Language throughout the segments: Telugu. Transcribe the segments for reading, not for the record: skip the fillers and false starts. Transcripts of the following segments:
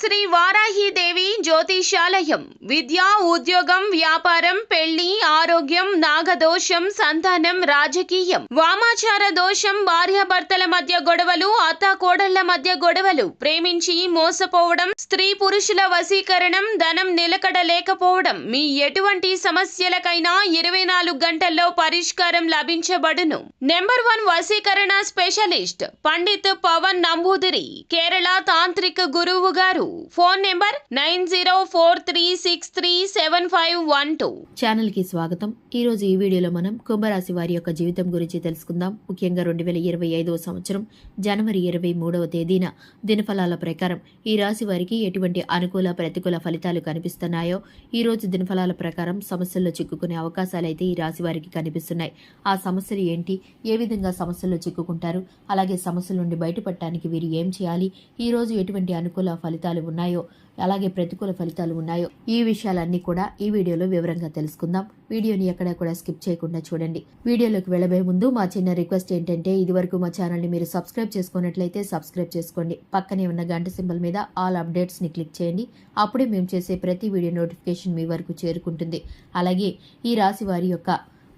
శ్రీ వారాహిదేవి జ్యోతిషాలయం విద్య, ఉద్యోగం, వ్యాపారం, పెళ్లి, ఆరోగ్యం, నాగదోషం, సంతానం, రాజకీయం, వామాచార దోషం, భార్యాభర్తల మధ్య గొడవలు, అత్తాకోడళ్ల మధ్య గొడవలు, ప్రేమించి మోసపోవడం, స్త్రీ పురుషుల వశీకరణం, ధనం నిలకడ లేకపోవడం, మీ ఎటువంటి సమస్యలకైనా 24 గంటల్లో పరిష్కారం లభించబడును. నెంబర్ 1 వశీకరణ స్పెషలిస్ట్ పండిత్ పవన్ నంబూదిరి, కేరళ తాంత్రిక గురువు గారు. Phone number 9043637512. ఛానల్ కి స్వాగతం. ఈ రోజు ఈ వీడియోలో మనం కుంభరాశి వారి యొక్క జీవితం గురించి తెలుసుకుందాం. ముఖ్యంగా 2025వ సంవత్సరం జనవరి 23వ తేదీన దినఫలాల ప్రకారం ఈ రాశి వారికి ఎటువంటి అనుకూల ప్రతికూల ఫలితాలు కనిపిస్తున్నాయో, ఈ రోజు దినఫలాల ప్రకారం సమస్యల్లో చిక్కుకునే అవకాశాలు అయితే ఈ రాశి వారికి కనిపిస్తున్నాయి. ఆ సమస్యలు ఏంటి, ఏ విధంగా సమస్యల్లో చిక్కుకుంటారు, అలాగే సమస్యల నుండి బయటపడటానికి వీరు ఏం చేయాలి, ఈ రోజు ఎటువంటి అనుకూల ఫలితాలు ఉన్నాయో అలాగే ప్రతికూల ఫలితాలు ఉన్నాయో, ఈ విషయాలన్నీ కూడా ఈ వీడియోలో వివరంగా తెలుసుకుందాం. వీడియోని ఎక్కడా కూడా స్కిప్ చేయకుండా చూడండి. వీడియోలోకి వెళ్ళబోయే ముందు మా చిన్న రిక్వెస్ట్ ఏంటంటే, ఇదివరకు మా ఛానల్ని మీరు సబ్స్క్రైబ్ చేసుకున్నట్లయితే సబ్స్క్రైబ్ చేసుకోండి. పక్కనే ఉన్న గంట సింబల్ మీద ఆల్ అప్డేట్స్ని క్లిక్ చేయండి. అప్పుడే మేము చేసే ప్రతి వీడియో నోటిఫికేషన్ మీ వరకు చేరుకుంటుంది. అలాగే ఈ రాశి వారి యొక్క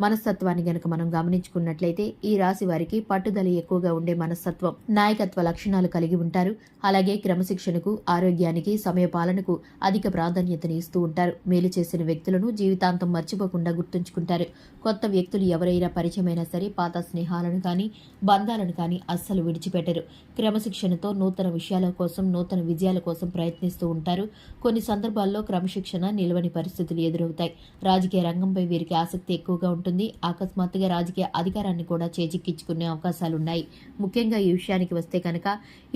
మనస్తత్వాన్ని గనక మనం గమనించుకున్నట్లయితే ఈ రాశి వారికి పట్టుదల ఎక్కువగా ఉండే మనస్తత్వం, నాయకత్వ లక్షణాలు కలిగి ఉంటారు. అలాగే క్రమశిక్షణకు, ఆరోగ్యానికి, సమయపాలనకు అధిక ప్రాధాన్యతని ఇస్తూ ఉంటారు. మేలు చేసిన వ్యక్తులను జీవితాంతం మర్చిపోకుండా గుర్తుంచుకుంటారు. కొత్త వ్యక్తులు ఎవరైనా పరిచయమైనా సరే పాత స్నేహాలను కానీ బంధాలను కానీ అస్సలు విడిచిపెట్టరు. క్రమశిక్షణతో నూతన విషయాల కోసం, నూతన విజయాల కోసం ప్రయత్నిస్తూ ఉంటారు. కొన్ని సందర్భాల్లో క్రమశిక్షణ నిలవని పరిస్థితులు ఎదురవుతాయి. రాజకీయ రంగంపై వీరికి ఆసక్తి ఎక్కువగా ఉంటుంది. అకస్మాత్తుగా రాజకీయ అధికారాన్ని కూడా చేజిక్కించుకునే అవకాశాలున్నాయి. ముఖ్యంగా ఈ విషయానికి వస్తే కనుక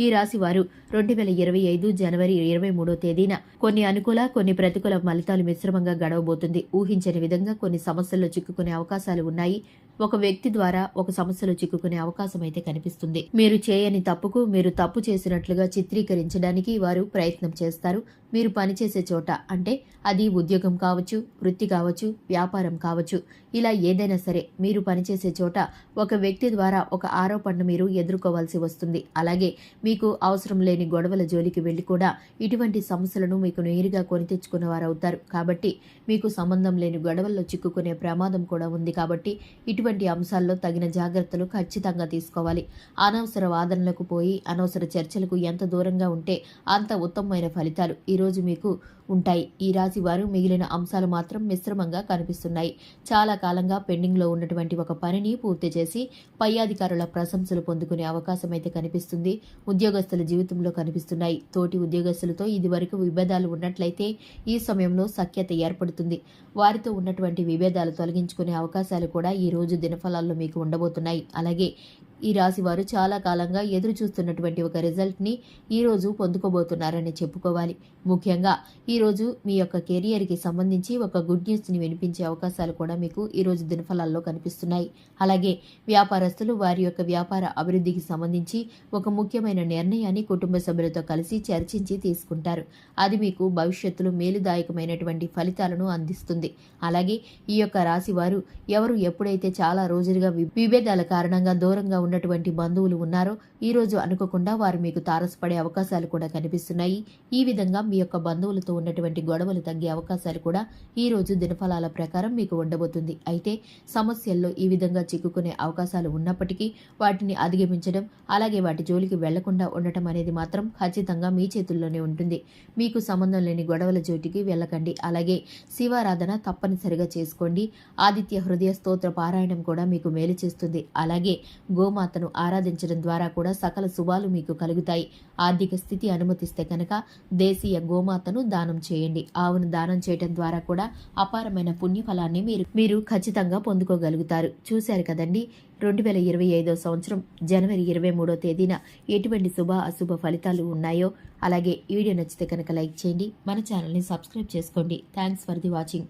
ఈ రాశి వారు 2025 జనవరి 23వ తేదీన కొన్ని అనుకూల, కొన్ని ప్రతికూల ఫలితాలు మిశ్రమంగా గడవబోతుంది. ఊహించని విధంగా కొన్ని సమస్యల్లో చిక్కుకునే అవకాశాలు ఉన్నాయి. ఒక వ్యక్తి ద్వారా ఒక సమస్యలో చిక్కుకునే అవకాశం అయితే కనిపిస్తుంది. మీరు చేయని తప్పుకు మీరు తప్పు చేసినట్లుగా చిత్రీకరించడానికి వారు ప్రయత్నం చేస్తారు. మీరు పనిచేసే చోట, అంటే అది ఉద్యోగం కావచ్చు, వృత్తి కావచ్చు, వ్యాపారం కావచ్చు, ఇలా ఏదైనా సరే మీరు పనిచేసే చోట ఒక వ్యక్తి ద్వారా ఒక ఆరోపణను మీరు ఎదుర్కోవాల్సి వస్తుంది. అలాగే మీకు అవసరం లేని గొడవల జోలికి వెళ్లి కూడా ఇటువంటి సమస్యలను మీకు నేరుగా కొని తెచ్చుకున్న వారు అవుతారు. కాబట్టి మీకు సంబంధం లేని గొడవల్లో చిక్కుకునే ప్రమాదం కూడా ఉంది. కాబట్టి ఇటువంటి అంశాల్లో తగిన జాగ్రత్తలు ఖచ్చితంగా తీసుకోవాలి. అనవసర వాదనలకు పోయి అనవసర చర్చలకు ఎంత దూరంగా ఉంటే అంత ఉత్తమమైన ఫలితాలు ఈ రోజు మీకు ఉంటాయి. ఈ రాశి వారు మిగిలిన అంశాలు మాత్రం మిశ్రమంగా కనిపిస్తున్నాయి. చాలా కాలంగా పెండింగ్లో ఉన్నటువంటి ఒక పనిని పూర్తి చేసి పై అధికారుల ప్రశంసలు పొందుకునే అవకాశం అయితే కనిపిస్తుంది. ఉద్యోగస్తుల జీవితంలో కనిపిస్తున్నాయి. తోటి ఉద్యోగస్తులతో ఇదివరకు విభేదాలు ఉన్నట్లయితే ఈ సమయంలో సఖ్యత ఏర్పడుతుంది. వారితో ఉన్నటువంటి విభేదాలు తొలగించుకునే అవకాశాలు కూడా ఈ రోజు దినఫలాల్లో మీకు ఉండబోతున్నాయి. అలాగే ఈ రాశి వారు చాలా కాలంగా ఎదురు చూస్తున్నటువంటి ఒక రిజల్ట్ని ఈరోజు పొందుకోబోతున్నారని చెప్పుకోవాలి. ముఖ్యంగా ఈరోజు మీ యొక్క కెరియర్కి సంబంధించి ఒక గుడ్ న్యూస్ని వినిపించే అవకాశాలు కూడా మీకు ఈరోజు దినఫలాల్లో కనిపిస్తున్నాయి. అలాగే వ్యాపారస్తులు వారి యొక్క వ్యాపార అభివృద్ధికి సంబంధించి ఒక ముఖ్యమైన నిర్ణయాన్ని కుటుంబ సభ్యులతో కలిసి చర్చించి తీసుకుంటారు. అది మీకు భవిష్యత్తులో మేలుదాయకమైనటువంటి ఫలితాలను అందిస్తుంది. అలాగే ఈ యొక్క రాశి వారు ఎవరు ఎప్పుడైతే చాలా రోజులుగా విభేదాల కారణంగా దూరంగా ఉన్నటువంటి బంధువులు ఉన్నారో ఈ రోజు అనుకోకుండా వారు మీకు తారసపడే అవకాశాలు కూడా కనిపిస్తున్నాయి. ఈ విధంగా మీ యొక్క బంధువులతో ఉన్నటువంటి గొడవలు తగ్గే అవకాశాలు కూడా ఈ రోజు దినఫలాల ప్రకారం మీకు ఉండబోతుంది. అయితే సమస్యల్లో ఈ విధంగా చిక్కుకునే అవకాశాలు ఉన్నప్పటికీ వాటిని అధిగమించడం, అలాగే వాటి జోలికి వెళ్లకుండా ఉండటం అనేది మాత్రం ఖచ్చితంగా మీ చేతుల్లోనే ఉంటుంది. మీకు సంబంధం లేని గొడవల జోటికి వెళ్ళకండి. అలాగే శివారాధన తప్పనిసరిగా చేసుకోండి. ఆదిత్య హృదయ స్తోత్ర పారాయణం కూడా మీకు మేలు చేస్తుంది. అలాగే గోమాతను ఆరాధించడం ద్వారా కూడా సకల శుభాలు మీకు కలుగుతాయి. ఆర్థిక స్థితి అనుమతిస్తే కనుక దేశీయ గోమాతను దానం చేయండి. ఆవును దానం చేయడం ద్వారా కూడా అపారమైన పుణ్యఫలాన్ని మీరు ఖచ్చితంగా పొందుకోగలుగుతారు. చూశారు కదండి, 2025వ సంవత్సరం జనవరి 23వ తేదీన ఎటువంటి శుభ అశుభ ఫలితాలు ఉన్నాయో. అలాగే వీడియో నచ్చితే కనుక లైక్ చేయండి, మన ఛానల్ని సబ్స్క్రైబ్ చేసుకోండి. Thanks for the watching.